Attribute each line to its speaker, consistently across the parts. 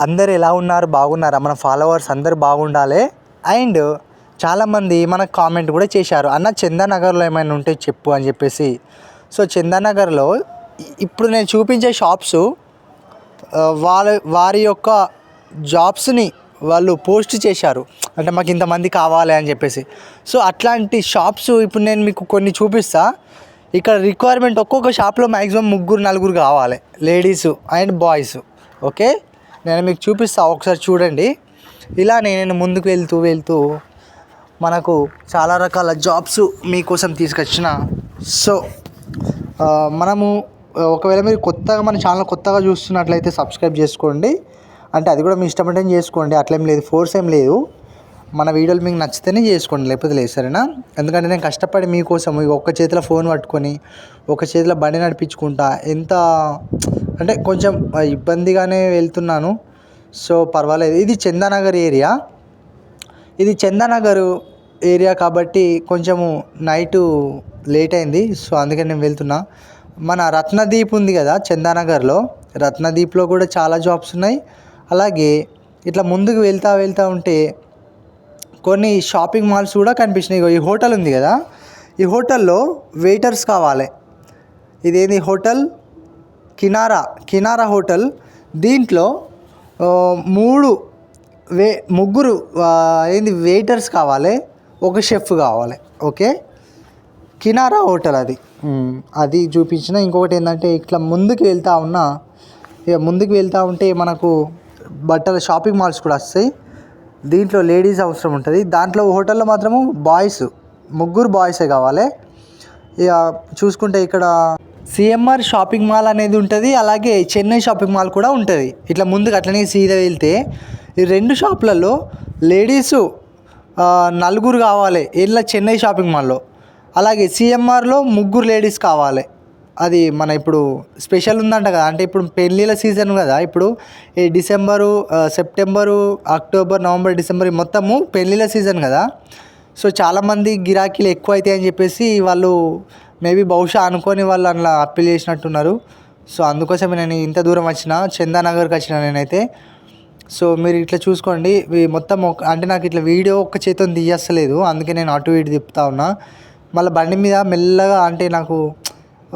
Speaker 1: అందరు ఎలా ఉన్నారు? బాగున్నారా? మన ఫాలోవర్స్ అందరు బాగుండాలి. అండ్ చాలామంది మనకు కామెంట్ కూడా చేశారు, అన్న చందానగర్లో ఏమైనా ఉంటే చెప్పు అని చెప్పేసి. సో చందానగర్లో ఇప్పుడు నేను చూపించే షాప్స్ వారి యొక్క జాబ్స్ని వాళ్ళు పోస్ట్ చేశారు, అంటే మాకు ఇంతమంది కావాలి అని చెప్పేసి. సో అట్లాంటి షాప్స్ ఇప్పుడు నేను మీకు కొన్ని చూపిస్తా. ఇక్కడ రిక్వైర్మెంట్ ఒక్కొక్క షాప్లో మ్యాక్సిమం 3-4 కావాలి, లేడీస్ అండ్ బాయ్స్. ఓకే, నేను మీకు చూపిస్తా, ఒకసారి చూడండి. ఇలా నేను ముందుకు వెళ్తూ మనకు చాలా రకాల జాబ్స్ మీకోసం తీసుకొచ్చిన. సో మనము ఒకవేళ మీరు కొత్తగా మన ఛానల్ కొత్తగా చూస్తున్నట్లయితే సబ్స్క్రైబ్ చేసుకోండి, అంటే అది కూడా మీ ఇష్టపడే చేసుకోండి, అట్లేం లేదు, ఫోర్స్ ఏం లేదు. మన వీడియోలు మీకు నచ్చితేనే చేసుకోండి, లేకపోతే లేదు, సరేనా? ఎందుకంటే నేను కష్టపడి మీకోసం ఒక్క చేతిలో ఫోన్ పట్టుకొని ఒక చేతిలో బండి నడిపించుకుంటా, ఎంత అంటే కొంచెం ఇబ్బందిగానే వెళ్తున్నాను. సో పర్వాలేదు. ఇది చందానగర్ ఏరియా, ఇది చందానగర్ ఏరియా కాబట్టి కొంచెము నైటు లేట్ అయింది. సో అందుకని నేను వెళ్తున్నా. మన రత్నదీప్ ఉంది కదా చందానగర్లో, రత్నదీప్లో కూడా చాలా జాబ్స్ ఉన్నాయి. అలాగే ఇట్లా ముందుకు వెళ్తూ ఉంటే కొన్ని షాపింగ్ మాల్స్ కూడా కనిపించినాయి. ఈ హోటల్ ఉంది కదా, ఈ హోటల్లో వెయిటర్స్ కావాలి. ఇదేంది హోటల్? కినారా హోటల్. దీంట్లో ముగ్గురు ఏంది వెయిటర్స్ కావాలి, ఒక షెఫ్ కావాలి. ఓకే, కినారా హోటల్ అది చూపించిన. ఇంకొకటి ఏంటంటే ఇట్లా ముందుకు వెళ్తూ ఉంటే మనకు బట్టల షాపింగ్ మాల్స్ కూడా వస్తాయి. దీంట్లో లేడీస్ అవసరం ఉంటుంది. దాంట్లో హోటల్లో మాత్రము ముగ్గురు బాయ్సే కావాలి. ఇక చూసుకుంటే ఇక్కడ సిఎంఆర్ షాపింగ్ మాల్ అనేది ఉంటుంది, అలాగే చెన్నై షాపింగ్ మాల్ కూడా ఉంటుంది. ఇట్లా ముందుకు అట్లనే సీదా వెళ్తే ఈ 2 షాపులలో లేడీసు 4 కావాలి, ఇలా చెన్నై షాపింగ్ మాల్లో. అలాగే సిఎంఆర్లో 3 లేడీస్ కావాలి. అది మన ఇప్పుడు స్పెషల్ ఉందంట కదా, అంటే ఇప్పుడు పెళ్ళిళ్ళ సీజన్ కదా, ఇప్పుడు ఈ December, September, October, November, December మొత్తము పెళ్ళిళ్ళ సీజన్ కదా. సో చాలామంది గిరాకీలు ఎక్కువ అవుతాయి అని చెప్పేసి వాళ్ళు మేబీ బహుశా అనుకొని వాళ్ళు అలా అప్పీల్ చేసినట్టున్నారు. సో అందుకోసమే నేను ఇంత దూరం వచ్చిన, చందానగర్కి వచ్చిన నేనైతే. సో మీరు ఇట్లా చూసుకోండి, మొత్తం అంటే నాకు ఇట్లా వీడియో ఒక్క చేతితో తీయస్తలేదు, అందుకే నేను అటు ఇటు తిప్పుతా ఉన్నా. మళ్ళీ బండి మీద మెల్లగా, అంటే నాకు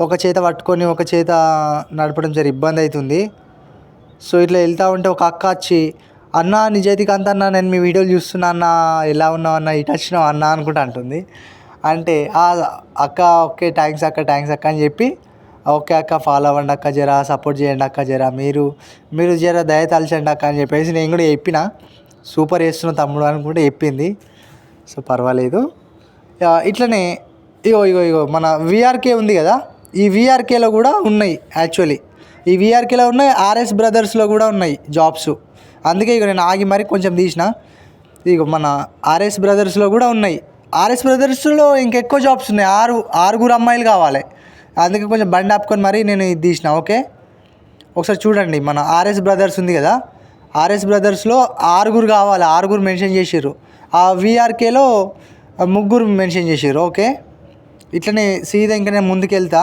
Speaker 1: ఒక చేత పట్టుకొని ఒక చేత నడపడం జర ఇబ్బంది అవుతుంది. సో ఇట్లా వెళ్తూ ఉంటే ఒక అక్క వచ్చి, అన్న నిజాయితీకాంత్ అన్న, నేను మీ వీడియోలు చూస్తున్నా అన్న, ఎలా ఉన్నావు అన్న, ఇటు వచ్చినావు అన్న అనుకుంటా అంటుంది. అంటే అక్క ఓకే థ్యాంక్స్ అక్క అని చెప్పి, ఓకే అక్క ఫాలో అవ్వండి అక్క, జర సపోర్ట్ చేయండి అక్క, జర మీరు జర దయ తలచండి అక్క అని చెప్పేసి నేను కూడా చెప్పిన. సూపర్ చేస్తున్నావు తమ్ముడు అనుకుంటే చెప్పింది. సో పర్వాలేదు. ఇట్లనే ఇగో మన విఆర్కే ఉంది కదా, ఈ విఆర్కేలో కూడా ఉన్నాయి. యాక్చువల్లీ ఈ విఆర్కేలో ఉన్నాయి, ఆర్ఎస్ బ్రదర్స్లో కూడా ఉన్నాయి జాబ్స్. అందుకే ఇక నేను ఆగి మరి కొంచెం తీసిన. ఇక మన ఆర్ఎస్ బ్రదర్స్లో కూడా ఉన్నాయి. ఆర్ఎస్ బ్రదర్స్లో ఇంకెక్కువ జాబ్స్ ఉన్నాయి, 6 అమ్మాయిలు కావాలి. అందుకే కొంచెం బండి ఆపుకొని మరి నేను ఇది తీసిన. ఓకే, ఒకసారి చూడండి. మన ఆర్ఎస్ బ్రదర్స్ ఉంది కదా, ఆర్ఎస్ బ్రదర్స్లో 6 కావాలి, 6 మెన్షన్ చేసారు. ఆ విఆర్కేలో 3 మెన్షన్ చేసారు. ఓకే, ఇట్లనే సీదా ఇంకా నేను ముందుకు వెళ్తా.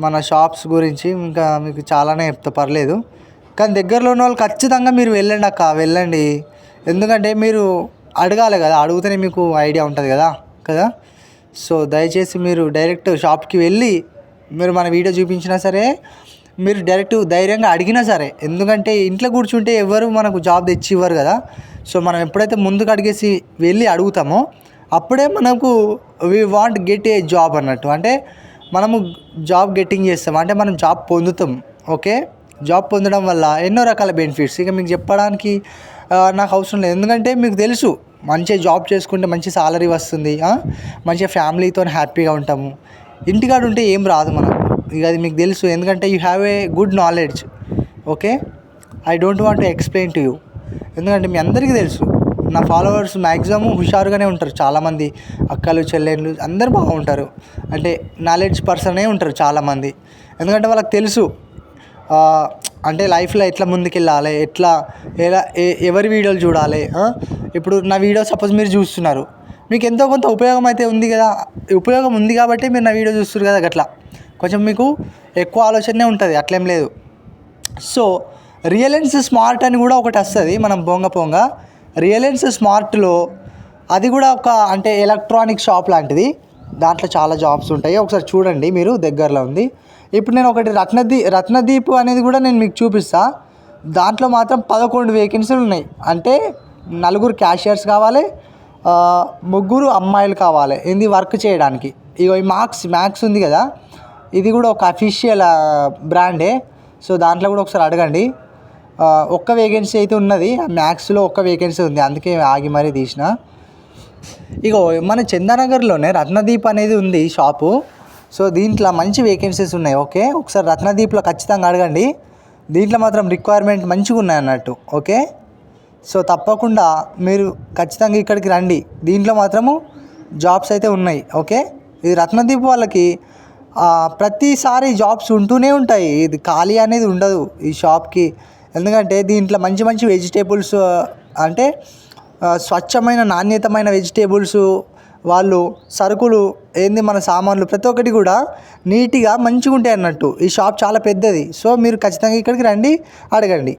Speaker 1: మన షాప్స్ గురించి ఇంకా మీకు చాలానే చెప్తా, పర్లేదు. కానీ దగ్గరలో ఉన్న వాళ్ళు ఖచ్చితంగా మీరు వెళ్ళండి అక్క, వెళ్ళండి. ఎందుకంటే మీరు అడగాలి కదా, అడిగితేనే మీకు ఐడియా ఉంటుంది కదా. సో దయచేసి మీరు డైరెక్ట్ షాప్కి వెళ్ళి, మీరు మన వీడియో చూపించినా సరే, మీరు డైరెక్ట్ ధైర్యంగా అడిగినా సరే, ఎందుకంటే ఇంట్లో కూర్చుంటే ఎవరు మనకు జాబ్ తెచ్చి ఇవ్వరు కదా. సో మనం ఎప్పుడైతే ముందుకు అడిగేసి వెళ్ళి అడుగుతామో అప్పుడే మనకు we want get a job అన్నట్టు, అంటే మనము జాబ్ గెట్టింగ్ చేస్తాం, అంటే మనం జాబ్ పొందుతాం. ఓకే, జాబ్ పొందడం వల్ల ఎన్నో రకాల బెనిఫిట్స్ ఇక మీకు చెప్పడానికి నాకు అవసరం లేదు. ఎందుకంటే మీకు తెలుసు, మంచిగా జాబ్ చేసుకుంటే మంచి సాలరీ వస్తుంది, మంచిగా ఫ్యామిలీతో హ్యాపీగా ఉంటాము. ఇంటికాడ ఉంటే ఏం రాదు మనకు, ఇక అది మీకు తెలుసు. ఎందుకంటే you have a good knowledge. Okay, I don't want to explain to you, ఎందుకంటే మీ అందరికీ తెలుసు. నా ఫాలోవర్స్ మ్యాక్సిమం హుషారుగానే ఉంటారు, చాలామంది అక్కలు చెల్లెళ్ళు అందరూ బాగుంటారు, అంటే నాలెడ్జ్ పర్సనే ఉంటారు చాలామంది. ఎందుకంటే వాళ్ళకి తెలుసు అంటే లైఫ్లో ఎట్లా ముందుకెళ్ళాలి, ఎలా ఎవరి వీడియోలు చూడాలి. ఇప్పుడు నా వీడియో సపోజ్ మీరు చూస్తున్నారు, మీకు ఎంతో కొంత ఉపయోగం అయితే ఉంది కదా, ఉపయోగం ఉంది కాబట్టి మీరు నా వీడియో చూస్తున్నారు కదా, అట్లా కొంచెం మీకు ఎక్కువ ఆలోచనే ఉంటుంది, అట్లేం లేదు. సో రియలెన్స్ స్మార్ట్ అని కూడా ఒకటి వస్తుంది మనం పొంగ రియలెన్స్ స్మార్ట్లో అది కూడా ఒక అంటే ఎలక్ట్రానిక్ షాప్ లాంటిది. దాంట్లో చాలా జాబ్స్ ఉంటాయి, ఒకసారి చూడండి మీరు, దగ్గరలో ఉంది. ఇప్పుడు నేను ఒకటి రత్నదీప్ అనేది కూడా నేను మీకు చూపిస్తా. దాంట్లో మాత్రం 11 వేకెన్సీలు ఉన్నాయి. అంటే 4 క్యాషియర్స్ కావాలి, 3 అమ్మాయిలు కావాలి ఇది వర్క్ చేయడానికి. ఇగో ఈ మ్యాక్స్ ఉంది కదా, ఇది కూడా ఒక అఫీషియల్ బ్రాండే. సో దాంట్లో కూడా ఒకసారి అడగండి. ఒక్క వేకెన్సీ అయితే ఉన్నది, మ్యాక్స్లో ఒక్క వేకెన్సీ ఉంది, అందుకే ఆగి మరీ తీసిన. ఇగో మన చందానగర్లోనే రత్నదీప్ అనేది ఉంది షాపు. సో దీంట్లో మంచి వేకెన్సీస్ ఉన్నాయి. ఓకే, ఒకసారి రత్నదీప్లో ఖచ్చితంగా అడగండి. దీంట్లో మాత్రం రిక్వైర్మెంట్ మంచిగా ఉన్నాయి అన్నట్టు. ఓకే, సో తప్పకుండా మీరు ఖచ్చితంగా ఇక్కడికి రండి. దీంట్లో మాత్రము జాబ్స్ అయితే ఉన్నాయి. ఓకే, ఇది రత్నదీప్ వాళ్ళకి ప్రతిసారి జాబ్స్ ఉంటూనే ఉంటాయి, ఇది ఖాళీ అనేది ఉండదు ఈ షాప్కి. ఎందుకంటే దీంట్లో మంచి మంచి వెజిటేబుల్స్ అంటే స్వచ్ఛమైన నాణ్యతమైన వెజిటేబుల్స్, వాళ్ళు సరుకులు ఏంది మన సామాన్లు ప్రతి ఒక్కటి కూడా నీట్గా మంచిగా ఉంటాయి అన్నట్టు. ఈ షాప్ చాలా పెద్దది. సో మీరు ఖచ్చితంగా ఇక్కడికి రండి, అడగండి.